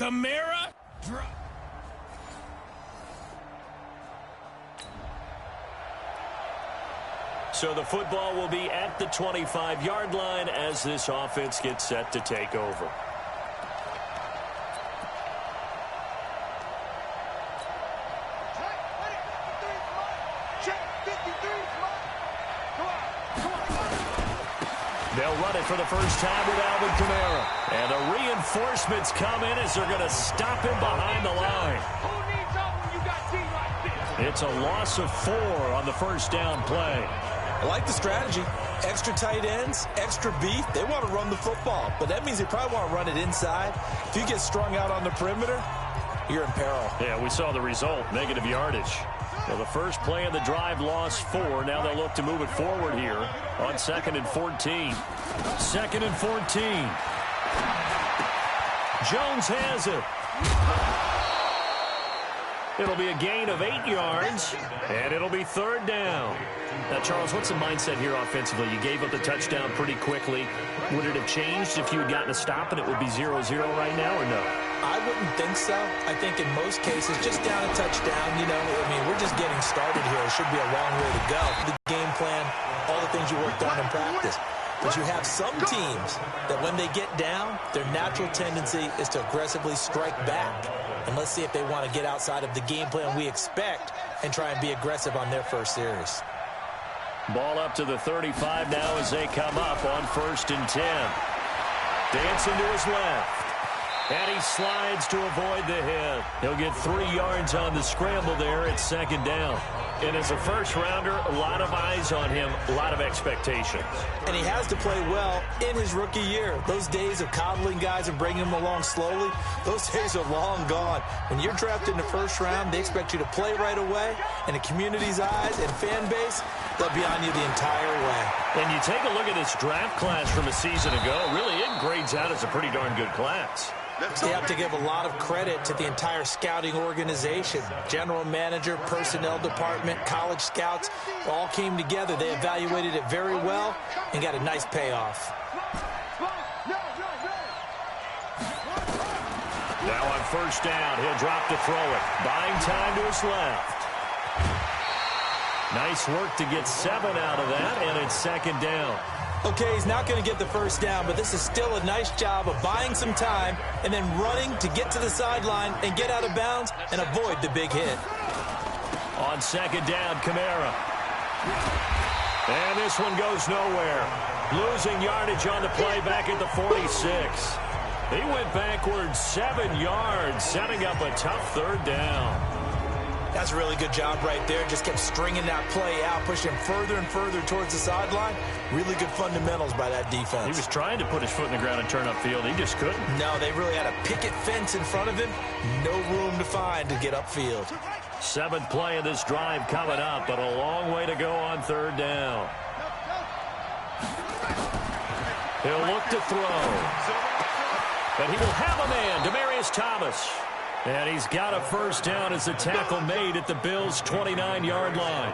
Kamara. So the football will be at the 25-yard line as this offense gets set to take over. They'll run it for the first time with Alvin Kamara. And the reinforcements come in as they're going to stop him behind the line. It's a loss of 4 on the first down play. I like the strategy. Extra tight ends, extra beef. They want to run the football, but that means they probably want to run it inside. If you get strung out on the perimeter, you're in peril. Yeah, we saw the result, negative yardage. Well, the first play of the drive lost 4. Now they'll look to move it forward here on 2nd and 14. 2nd and 14. Jones has it. It'll be a gain of 8 yards, and it'll be 3rd down. Now, Charles, what's the mindset here offensively? You gave up the touchdown pretty quickly. Would it have changed if you had gotten a stop and it would be 0-0 right now, or no? I wouldn't think so. I think in most cases, just down a touchdown, you know, I mean, we're just getting started here. It should be a long way to go. The game plan, all the things you worked on in practice. But you have some teams that when they get down, their natural tendency is to aggressively strike back. And let's see if they want to get outside of the game plan we expect and try and be aggressive on their first series. Ball up to the 35 now as they come up on 1st and 10. Dancing to his left. And he slides to avoid the hit. He'll get 3 yards on the scramble there at 2nd down. And as a first-rounder, a lot of eyes on him, a lot of expectations. And he has to play well in his rookie year. Those days of coddling guys and bringing them along slowly, those days are long gone. When you're drafted in the first round, they expect you to play right away. And the community's eyes and fan base, they'll be on you the entire way. And you take a look at this draft class from a season ago, really it grades out as a pretty darn good class. They have to give a lot of credit to the entire scouting organization. General manager, personnel department, college scouts all came together. They evaluated it very well and got a nice payoff. Now on 1st down, he'll drop to throw it. Buying time to his left. Nice work to get 7 out of that, and it's 2nd down. Okay, he's not going to get the first down, but this is still a nice job of buying some time and then running to get to the sideline and get out of bounds and avoid the big hit. On 2nd down, Kamara. And this one goes nowhere. Losing yardage on the play back at the 46. He went backwards 7 yards, setting up a tough 3rd down. That's a really good job right there. Just kept stringing that play out, pushing him further and further towards the sideline. Really good fundamentals by that defense. He was trying to put his foot in the ground and turn upfield. He just couldn't. No, they really had a picket fence in front of him. No room to find to get upfield. 7th play of this drive coming up, but a long way to go on 3rd down. He'll look to throw. But he will have a man, Demaryius Thomas. And he's got a first down as the tackle made at the Bills' 29-yard line.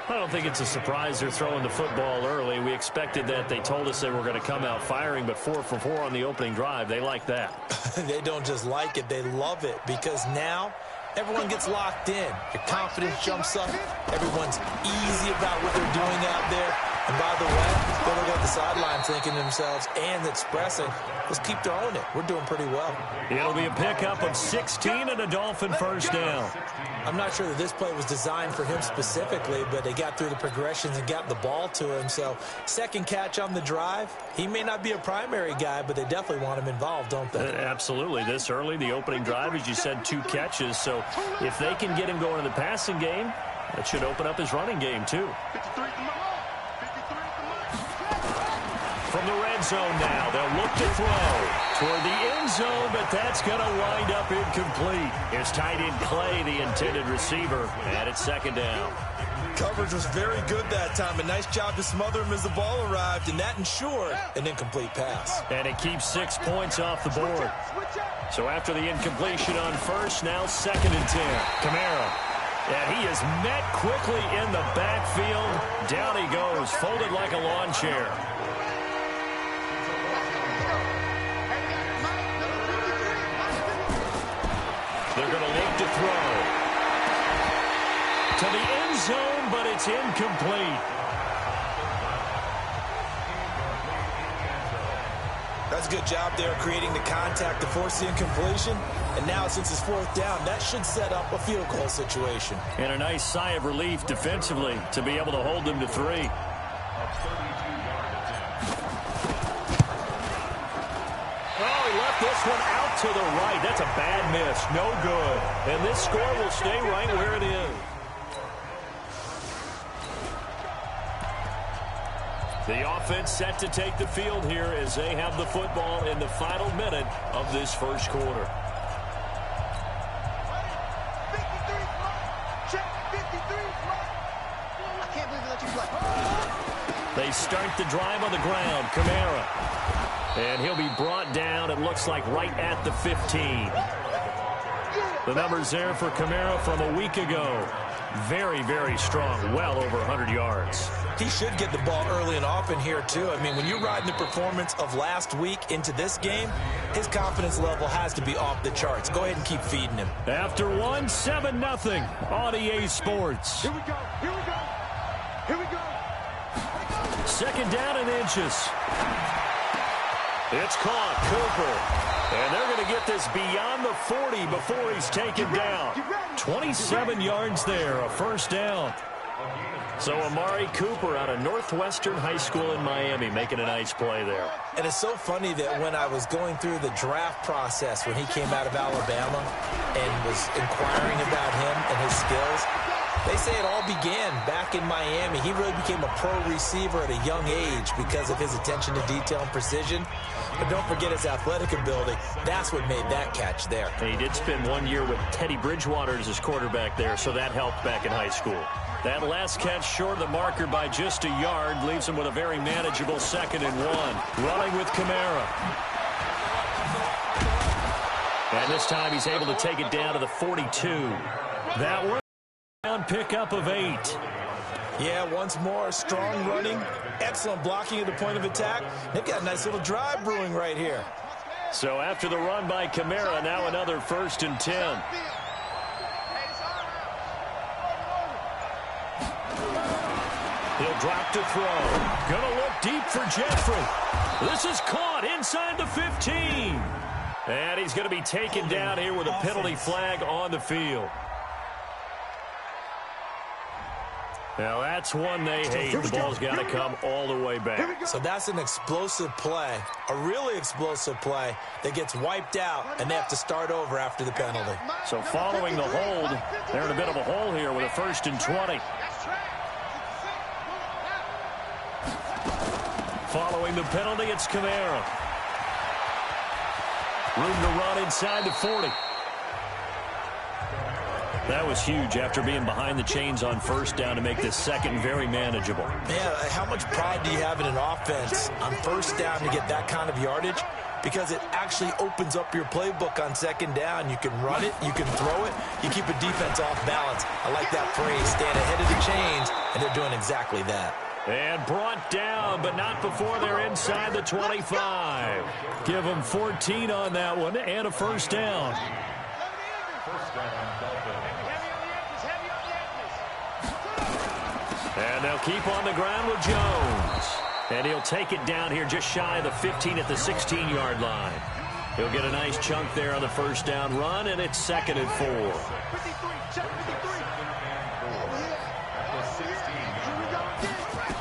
I don't think it's a surprise they're throwing the football early. We expected that. They told us they were going to come out firing, but 4 for 4 on the opening drive. They like that. They don't just like it. They love it because now everyone gets locked in. Your confidence jumps up. Everyone's easy about what they're doing out there. And by the way, they'll look at the sideline thinking to themselves and expressing, let's keep throwing it. We're doing pretty well. It'll be a pickup of 16 and a Dolphin first down. I'm not sure that this play was designed for him specifically, but they got through the progressions and got the ball to him. So, 2nd catch on the drive. He may not be a primary guy, but they definitely want him involved, don't they? Absolutely. This early, the opening drive, as you said, 2 catches. So, if they can get him going in the passing game, that should open up his running game, too. From the red zone now, they'll look to throw toward the end zone, but that's going to wind up incomplete. Here's tight end Clay, the intended receiver, and it's 2nd down. Coverage was very good that time. A nice job to smother him as the ball arrived, and that ensured an incomplete pass. And it keeps 6 points off the board. So after the incompletion on 1st, now 2nd and 10. Kamara. And he is met quickly in the backfield. Down he goes, folded like a lawn chair. They're going to look to throw. To the end zone, but it's incomplete. That's a good job there creating the contact to force the incompletion. And now, since it's fourth down, that should set up a field goal situation. And a nice sigh of relief defensively to be able to hold them to 3. Well, he left this one out to the right. That's a bad miss. No good. And this score will stay right where it is. The offense set to take the field here as they have the football in the final minute of this first quarter. They start the drive on the ground. Kamara. And he'll be brought down, it looks like, right at the 15. The numbers there for Kamara from a week ago. Very, very strong. Well over 100 yards. He should get the ball early and often here, too. I mean, when you're riding the performance of last week into this game, his confidence level has to be off the charts. Go ahead and keep feeding him. After 7-0 on EA Sports. Here we go. Here we go. Here we go. Second down and inches. It's caught. Cooper. And they're going to get this beyond the 40 before he's taken down. 27 yards there, a first down. So Amari Cooper out of Northwestern High School in Miami making a nice play there. And it's so funny that when I was going through the draft process when he came out of Alabama and was inquiring about him and his skills, they say it all began back in Miami. He really became a pro receiver at a young age because of his attention to detail and precision. But don't forget his athletic ability. That's what made that catch there. And he did spend 1 year with Teddy Bridgewater as his quarterback there, so that helped back in high school. That last catch short of the marker by just a yard leaves him with a very manageable 2nd and 1. Running with Kamara. And this time he's able to take it down to the 42. That worked. Pickup of 8. Yeah, once more, strong running, excellent blocking at the point of attack. They've got a nice little drive brewing right here. So after the run by Kamara, now another 1st and 10. He'll drop to throw. Gonna look deep for Jeffrey. This is caught inside the 15. And he's going to be taken down here with a penalty flag on the field. Now, that's one they hate. The ball's got to come all the way back. So that's an explosive play, a really explosive play that gets wiped out, and they have to start over after the penalty. So following the hold, they're in a bit of a hole here with a 1st and 20. Following the penalty, it's Kamara. Room to run inside the 40. That was huge after being behind the chains on 1st down to make this 2nd very manageable. Man, how much pride do you have in an offense on 1st down to get that kind of yardage? Because it actually opens up your playbook on 2nd down. You can run it, you can throw it, you keep a defense off balance. I like that phrase, stand ahead of the chains, and they're doing exactly that. And brought down, but not before they're inside the 25. Give them 14 on that one and a 1st down. And they'll keep on the ground with Jones. And he'll take it down here just shy of the 15 at the 16-yard line. He'll get a nice chunk there on the 1st down run, and it's 2nd and 4.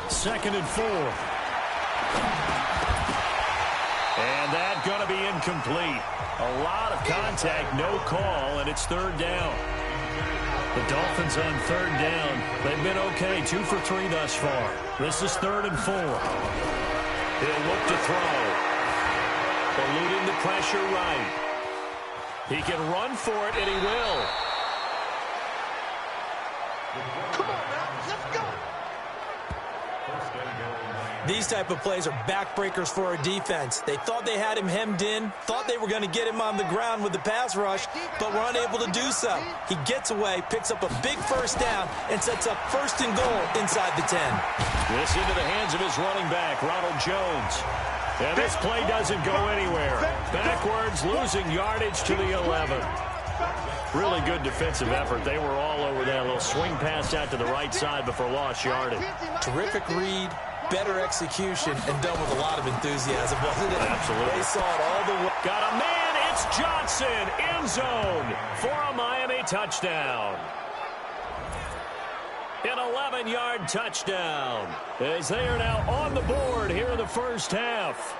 2nd and 4. And that's going to be incomplete. A lot of contact, no call, and it's 3rd down. The Dolphins on 3rd down. They've been okay, 2 for 3 thus far. This is 3rd and 4. He'll look to throw. Eluding the pressure right. He can run for it, and he will. Come on, man. Let's go. These type of plays are backbreakers for a defense. They thought they had him hemmed in, thought they were going to get him on the ground with the pass rush, but were unable to do so. He gets away, picks up a big 1st down, and sets up 1st and goal inside the 10. This into the hands of his running back, Ronald Jones. And this play doesn't go anywhere. Backwards, losing yardage to the 11. Really good defensive effort. They were all over that little swing pass out to the right side before lost yardage. Terrific read, better execution, and done with a lot of enthusiasm, wasn't it? Absolutely. They saw it all the way. Got a man. It's Johnson. End zone for a Miami touchdown. An 11-yard touchdown as they are now on the board here in the first half.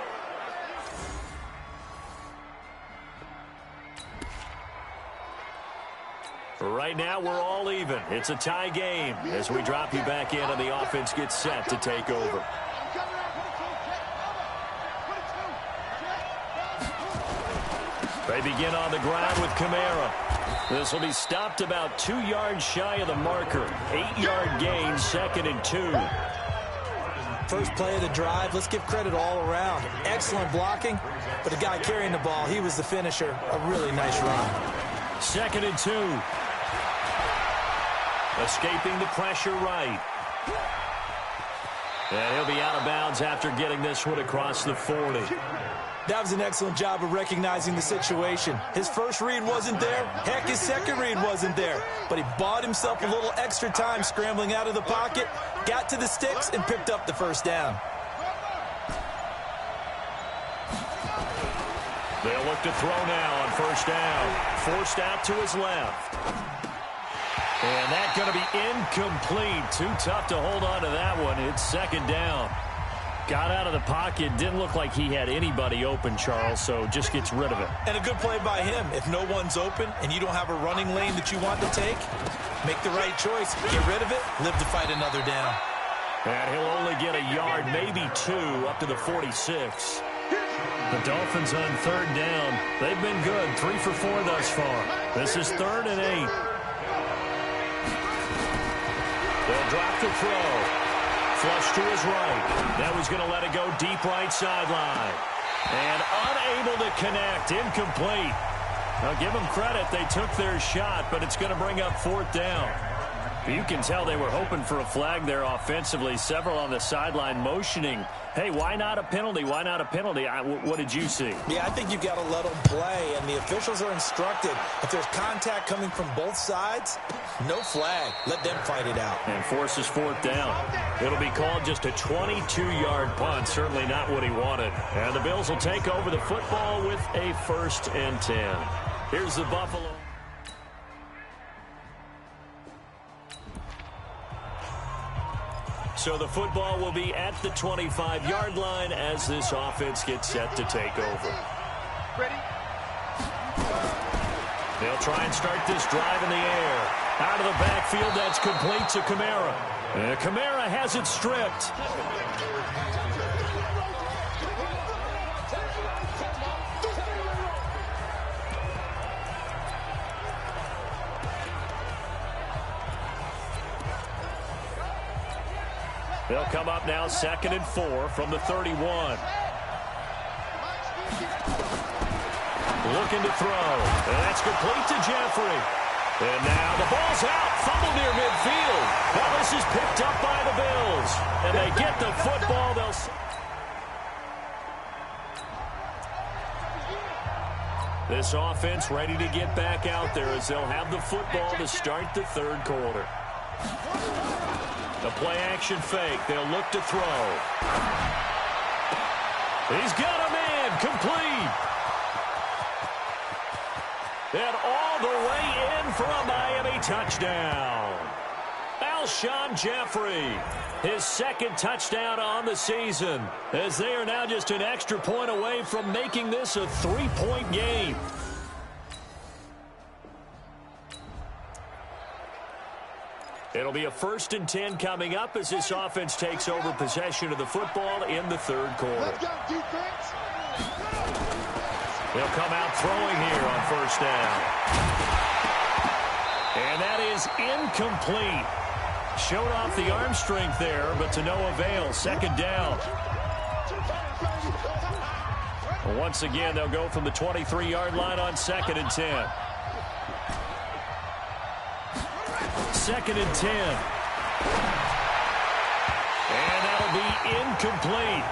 Right now, we're all even. It's a tie game as we drop you back in and the offense gets set to take over. They begin on the ground with Kamara. This will be stopped about 2 yards shy of the marker. 8-yard gain, 2nd and 2. First play of the drive, let's give credit all around. Excellent blocking, but the guy carrying the ball, he was the finisher. A really nice run. 2nd and 2. Escaping the pressure right. And he'll be out of bounds after getting this one across the 40. That was an excellent job of recognizing the situation. His first read wasn't there. Heck, his second read wasn't there. But he bought himself a little extra time scrambling out of the pocket, got to the sticks, and picked up the first down. They'll look to throw now on first down. Forced out to his left. And that's going to be incomplete. Too tough to hold on to that one. It's 2nd down. Got out of the pocket. Didn't look like he had anybody open, Charles, so just gets rid of it. And a good play by him. If no one's open and you don't have a running lane that you want to take, make the right choice. Get rid of it. Live to fight another down. And he'll only get a yard, maybe 2, up to the 46. The Dolphins on 3rd down. They've been good. 3 for 4 thus far. This is 3rd and 8. They'll drop the throw. Flush to his right. That was going to let it go deep right sideline. And unable to connect. Incomplete. Now give them credit. They took their shot, but it's going to bring up 4th down. You can tell they were hoping for a flag there offensively. Several on the sideline motioning. Hey, why not a penalty? Why not a penalty? What did you see? Yeah, I think you've got to let them play, and the officials are instructed. If there's contact coming from both sides, no flag. Let them fight it out. And forces 4th down. It'll be called just a 22-yard punt. Certainly not what he wanted. And the Bills will take over the football with a 1st and 10. Here's the Buffalo. So the football will be at the 25-yard line as this offense gets set to take over. Ready? They'll try and start this drive in the air. Out of the backfield, that's complete to Kamara. And Kamara has it stripped. They'll come up now 2nd and 4 from the 31. Looking to throw. And that's complete to Jeffrey. And now the ball's out. Fumble near midfield. Now this is picked up by the Bills. And they get the football. This offense ready to get back out there as they'll have the football to start the 3rd quarter. The play-action fake. They'll look to throw. He's got a man. Complete. And all the way in for a Miami touchdown. Alshon Jeffrey, his 2nd touchdown on the season, as they are now just an extra point away from making this a 3-point game. It'll be a 1st and 10 coming up as this offense takes over possession of the football in the 3rd quarter. Let's go, defense. They'll come out throwing here on 1st down. And that is incomplete. Showed off the arm strength there, but to no avail. 2nd down. Once again, they'll go from the 23-yard line on 2nd and 10. 2nd and 10. And that'll be incomplete.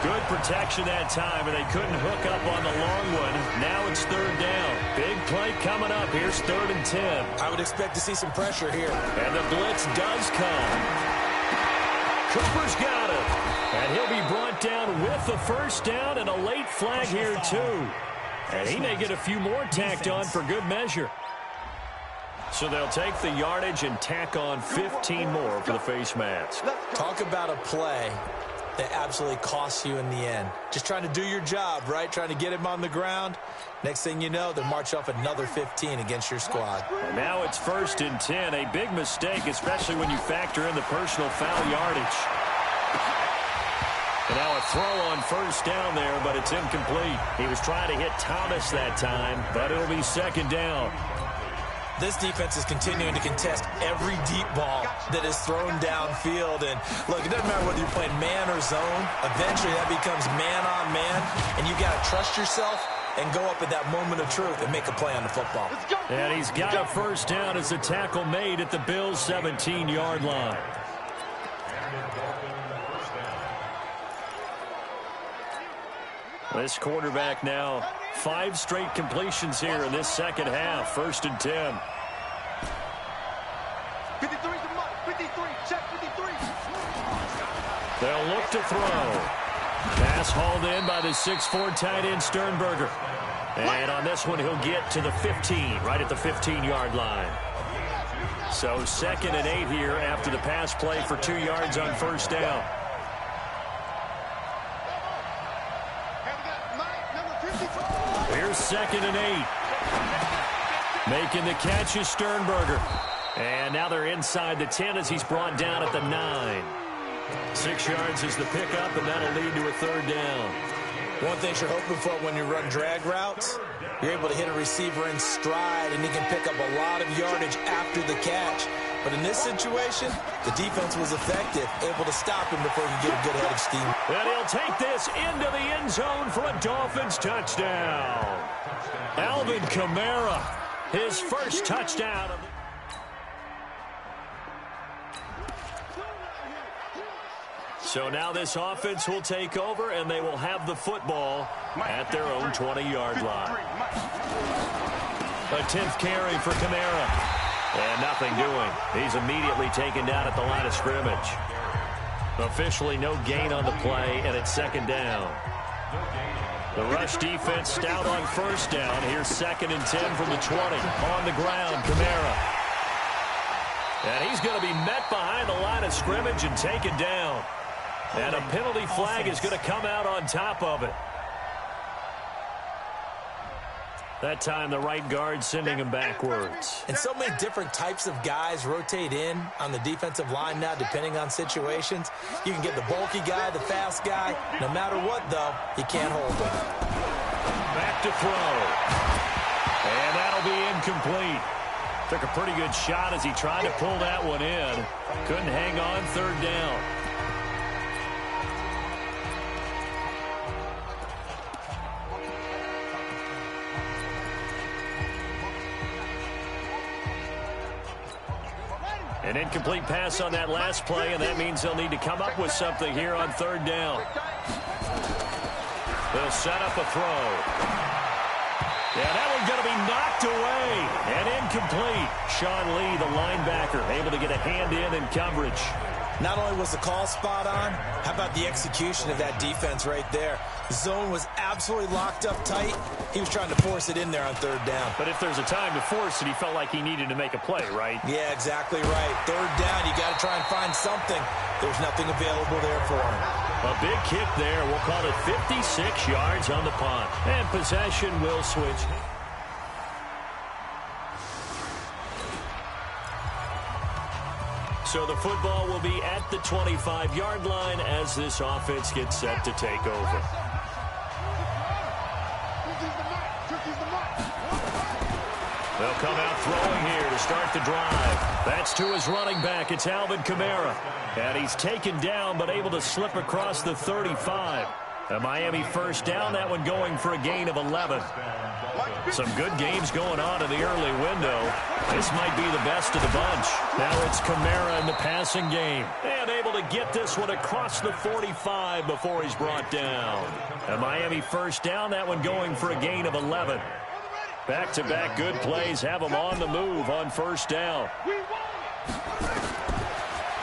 Good protection that time, and they couldn't hook up on the long one. Now it's third down. Big play coming up. Here's 3rd and 10. I would expect to see some pressure here. And the blitz does come. Cooper's got it. And he'll be brought down with the first down and a late flag here, too. And he may get a few more tacked on for good measure. So they'll take the yardage and tack on 15 more for the face mask. Talk about a play that absolutely costs you in the end. Just trying to do your job, right? Trying to get him on the ground. Next thing you know, they'll march off another 15 against your squad. Now it's 1st and 10. A big mistake, especially when you factor in the personal foul yardage. And now a throw on 1st down there, but it's incomplete. He was trying to hit Thomas that time, but it'll be 2nd down. This defense is continuing to contest every deep ball that is thrown downfield. And, look, it doesn't matter whether you're playing man or zone. Eventually, that becomes man-on-man, and you got to trust yourself and go up at that moment of truth and make a play on the football. And he's got a 1st down as the tackle made at the Bills' 17-yard line. This quarterback now 5 straight completions here in this second half. 1st and 10. 53's the mark. 53. Check 53. They'll look to throw. Pass hauled in by the 6'4" tight end Sternberger. And on this one, he'll get to the 15, right at the 15-yard line. So 2nd and 8 here after the pass play for 2 yards on 1st down. Here's 2nd and 8. Making the catch is Sternberger. And now they're inside the 10 as he's brought down at the 9. 6 yards is the pickup, and that'll lead to a 3rd down. One thing you're hoping for when you run drag routes, you're able to hit a receiver in stride, and he can pick up a lot of yardage after the catch. But in this situation, the defense was effective, able to stop him before he could get a good head of steam. And he'll take this into the end zone for a Dolphins touchdown. Alvin Kamara, his first touchdown. So now this offense will take over, and they will have the football at their own 20-yard line. A 10th carry for Kamara. And nothing doing. He's immediately taken down at the line of scrimmage. Officially no gain on the play, and it's 2nd down. The rush defense stout on 1st down. Here's 2nd and 10 from the 20. On the ground, Kamara. And he's going to be met behind the line of scrimmage and taken down. And a penalty flag is going to come out on top of it. That time, the right guard sending him backwards. And so many different types of guys rotate in on the defensive line now, depending on situations. You can get the bulky guy, the fast guy. No matter what, though, you can't hold him. Back to throw. And that'll be incomplete. Took a pretty good shot as he tried to pull that one in. Couldn't hang on, 3rd down. An incomplete pass on that last play, and that means they'll need to come up with something here on 3rd down. They'll set up a throw. Yeah, that one's going to be knocked away and incomplete. Sean Lee, the linebacker, able to get a hand in coverage. Not only was the call spot on, how about the execution of that defense right there? The zone was absolutely locked up tight. He was trying to force it in there on 3rd down. But if there's a time to force it, he felt like he needed to make a play, right? Yeah, exactly right. 3rd down, you got to try and find something. There's nothing available there for him. A big kick there. We'll call it 56 yards on the punt. And possession will switch. So the football will be at the 25-yard line as this offense gets set to take over. They'll come out throwing here to start the drive. That's to his running back. It's Alvin Kamara. And he's taken down but able to slip across the 35. A Miami 1st down, that one going for a gain of 11. Some good games going on in the early window. This might be the best of the bunch. Now it's Kamara in the passing game. And able to get this one across the 45 before he's brought down. A Miami first down, that one going for a gain of 11. Back-to-back good plays have him on the move on first down.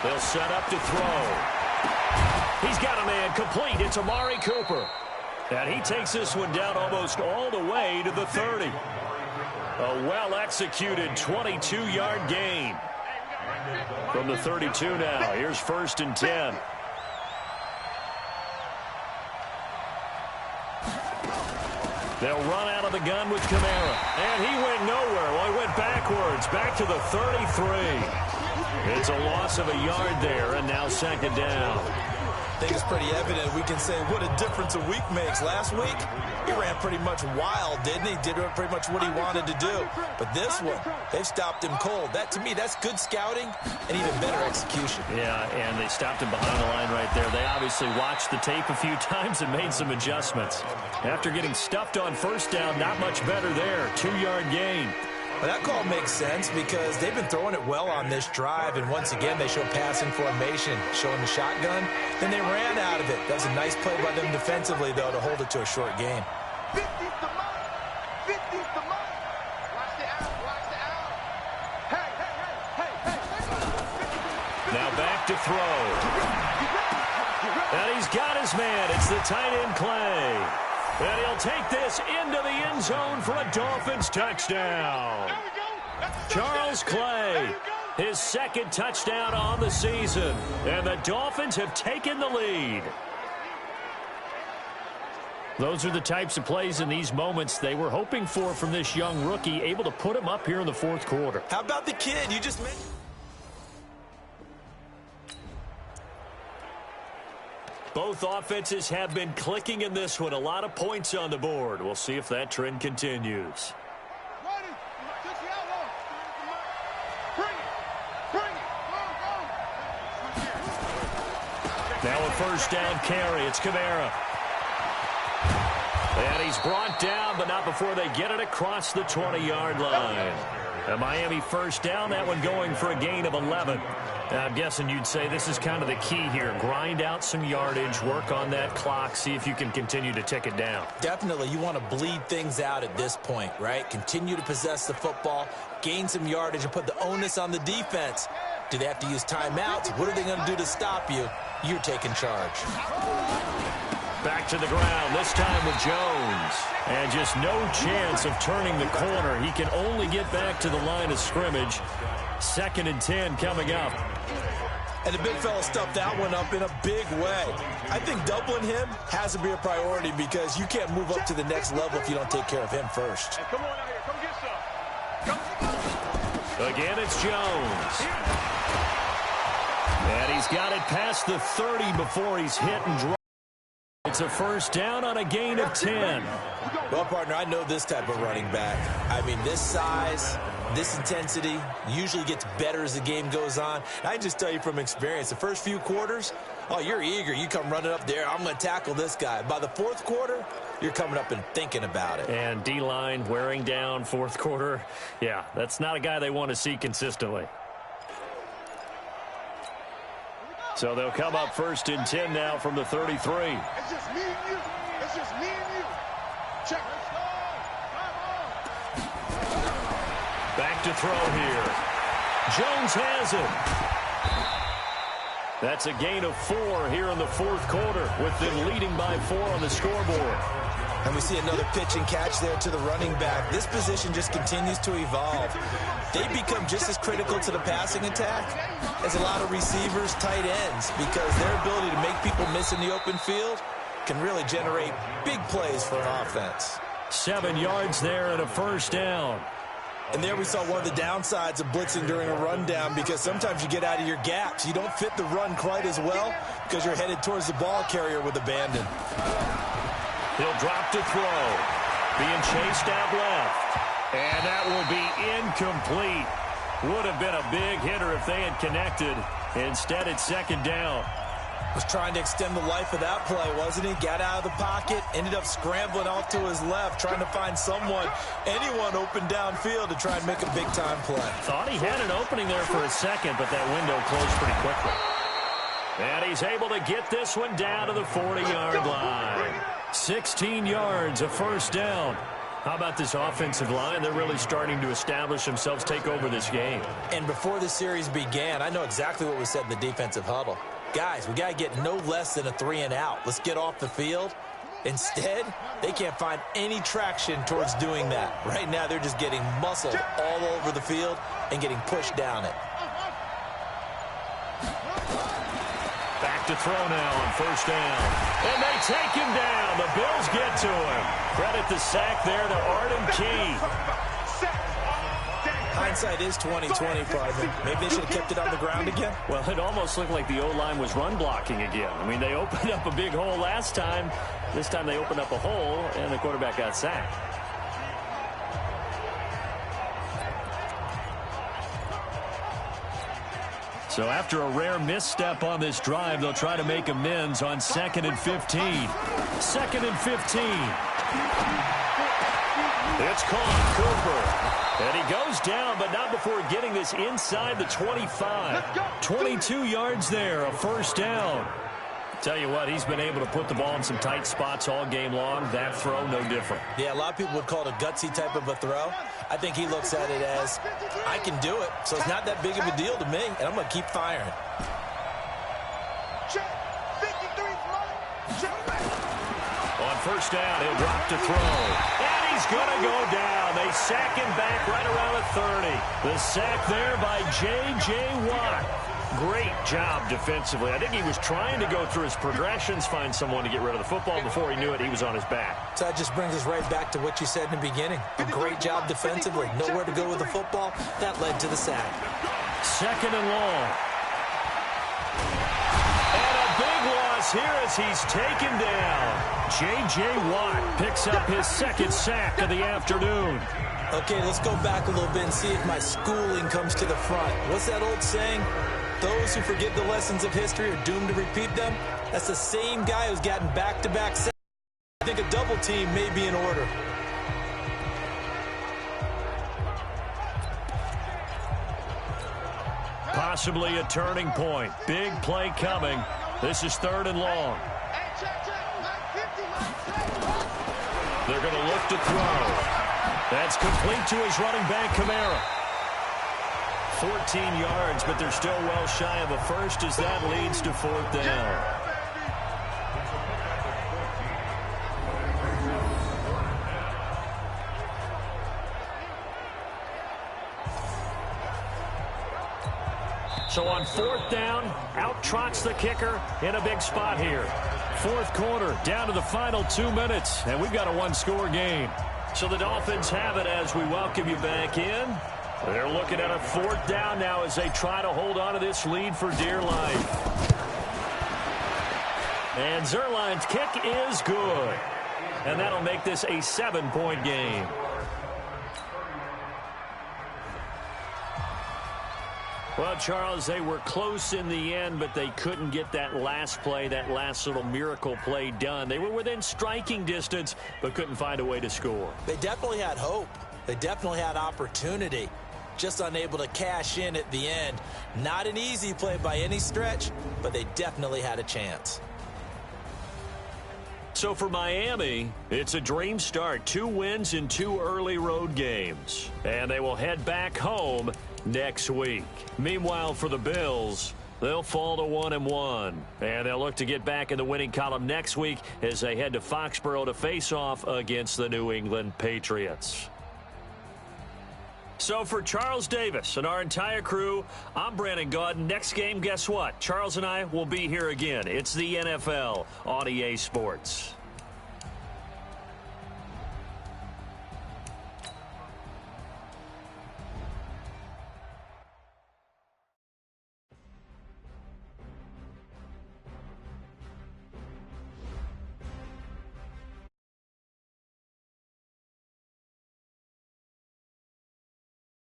They'll set up to throw. He's got a man complete. It's Amari Cooper. And he takes this one down almost all the way to the 30. A well-executed 22-yard gain. From the 32 now, here's 1st and 10. They'll run out of the gun with Kamara. And he went nowhere. Well, he went backwards, back to the 33. It's a loss of a yard there, and now 2nd down. I think it's pretty evident. We can say what a difference a week makes. Last week, he ran pretty much wild, didn't he? Did pretty much what he wanted to do. But this one, they've stopped him cold. That, to me, that's good scouting and even better execution. Yeah, and they stopped him behind the line right there. They obviously watched the tape a few times and made some adjustments. After getting stuffed on first down, not much better there. 2-yard gain. Well, that call makes sense because they've been throwing it well on this drive, and once again, they show passing formation, showing the shotgun. Then they ran out of it. That was a nice play by them defensively, though, to hold it to a short gain. 50's the mark. 50's the mark. Watch the out. Watch the out. Hey. Now back to throw. And he's got his man. It's the tight end, Clay. And he'll take this into the end zone for a Dolphins touchdown. Charles Clay, his 2nd touchdown on the season. And the Dolphins have taken the lead. Those are the types of plays in these moments they were hoping for from this young rookie, able to put him up here in the 4th quarter. How about the kid? You just mentioned. Both offenses have been clicking in this one. A lot of points on the board. We'll see if that trend continues. Now a first down carry. It's Kamara. And he's brought down, but not before they get it across the 20-yard line. A Miami first down, that one going for a gain of 11. I'm guessing you'd say this is kind of the key here. Grind out some yardage, work on that clock, see if you can continue to tick it down. Definitely, you want to bleed things out at this point, right? Continue to possess the football, gain some yardage, and put the onus on the defense. Do they have to use timeouts? What are they going to do to stop you? You're taking charge. Back to the ground, this time with Jones. And just no chance of turning the corner. He can only get back to the line of scrimmage. 2nd and 10 coming up. And the big fella stuffed that one up in a big way. I think doubling him has to be a priority because you can't move up to the next level if you don't take care of him first. Hey, come on out here. Come get some. Again, it's Jones. And he's got it past the 30 before he's hit and dropped. It's a first down on a gain of 10. Well, partner, I know this type of running back. I mean, this size, this intensity usually gets better as the game goes on. And I can just tell you from experience, the first few quarters, oh, you're eager. You come running up there, I'm going to tackle this guy. By the 4th quarter, you're coming up and thinking about it. And D-line wearing down 4th quarter. Yeah, that's not a guy they want to see consistently. So they'll come up 1st and 10 now from the 33. It's just me and you. It's just me and you. Check. Back to throw here. Jones has it. That's a gain of 4 here in the 4th quarter with them leading by 4 on the scoreboard. And we see another pitch and catch there to the running back. This position just continues to evolve. They become just as critical to the passing attack as a lot of receivers, tight ends, because their ability to make people miss in the open field can really generate big plays for an offense. 7 yards there and a first down. And there we saw one of the downsides of blitzing during a rundown because sometimes you get out of your gaps. You don't fit the run quite as well because you're headed towards the ball carrier with abandon. He'll drop to throw. Being chased out left. And that will be incomplete. Would have been a big hitter if they had connected. Instead, it's 2nd down. Was trying to extend the life of that play, wasn't he? Got out of the pocket, ended up scrambling off to his left, trying to find anyone open downfield to try and make a big-time play. Thought he had an opening there for a second, but that window closed pretty quickly. And he's able to get this one down to the 40-yard line. 16 yards, a first down. How about this offensive line? They're really starting to establish themselves, take over this game. And before the series began, I know exactly what we said in the defensive huddle. Guys, we got to get no less than a 3-and-out. Let's get off the field. Instead, they can't find any traction towards doing that. Right now, they're just getting muscled all over the field and getting pushed down it. Back to throw now on first down. And they take him down. The Bills get to him. Credit the sack there to Arden Key. Hindsight is 20/20, partner. Maybe they should have kept it on the ground again. Well, it almost looked like the O-line was run blocking again. I mean, they opened up a big hole last time. This time they opened up a hole, and the quarterback got sacked. So after a rare misstep on this drive, they'll try to make amends on 2nd and 15. 2nd and 15. It's caught. Cooper. And he goes down, but not before getting this inside the 25. 22 yards there, a first down. Tell you what, he's been able to put the ball in some tight spots all game long. That throw, no different. Yeah, a lot of people would call it a gutsy type of a throw. I think he looks at it as, I can do it, so it's not that big of a deal to me, and I'm going to keep firing. On first down, he'll drop to throw. And he's going to go down. They sack him back right around the 30. The sack there by J.J. Watt. Great job defensively. I think he was trying to go through his progressions, find someone to get rid of the football. Before he knew it, he was on his back. So that just brings us right back to what you said in the beginning. A great job defensively. Nowhere to go with the football. That led to the sack. 2nd and long. And a big loss here as he's taken down. J.J. Watt picks up his 2nd sack of the afternoon. Okay, let's go back a little bit and see if my schooling comes to the front. What's that old saying? Those who forget the lessons of history are doomed to repeat them. That's the same guy who's gotten back-to-back sacks. I think a double team may be in order. Possibly a turning point. Big play coming. This is 3rd and long. They're going to look to throw. That's complete to his running back, Kamara. 14 yards, but they're still well shy of a first as that leads to 4th down. So on 4th down, out trots the kicker in a big spot here. 4th quarter, down to the final 2 minutes, and we've got a one-score game. So the Dolphins have it as we welcome you back in. They're looking at a 4th down now as they try to hold on to this lead for dear life. And Zuerlein's kick is good. And that'll make this a 7-point game. Well, Charles, they were close in the end, but they couldn't get that last play, that last little miracle play done. They were within striking distance, but couldn't find a way to score. They definitely had hope. They definitely had opportunity. Just unable to cash in at the end. Not an easy play by any stretch, but they definitely had a chance. So for Miami, it's a dream start. 2 wins in 2 early road games. And they will head back home next week. Meanwhile, for the Bills, they'll fall to 1-1. And they'll look to get back in the winning column next week as they head to Foxborough to face off against the New England Patriots. So for Charles Davis and our entire crew, I'm Brandon Gaudin. Next game, guess what? Charles and I will be here again. It's the NFL on EA Sports.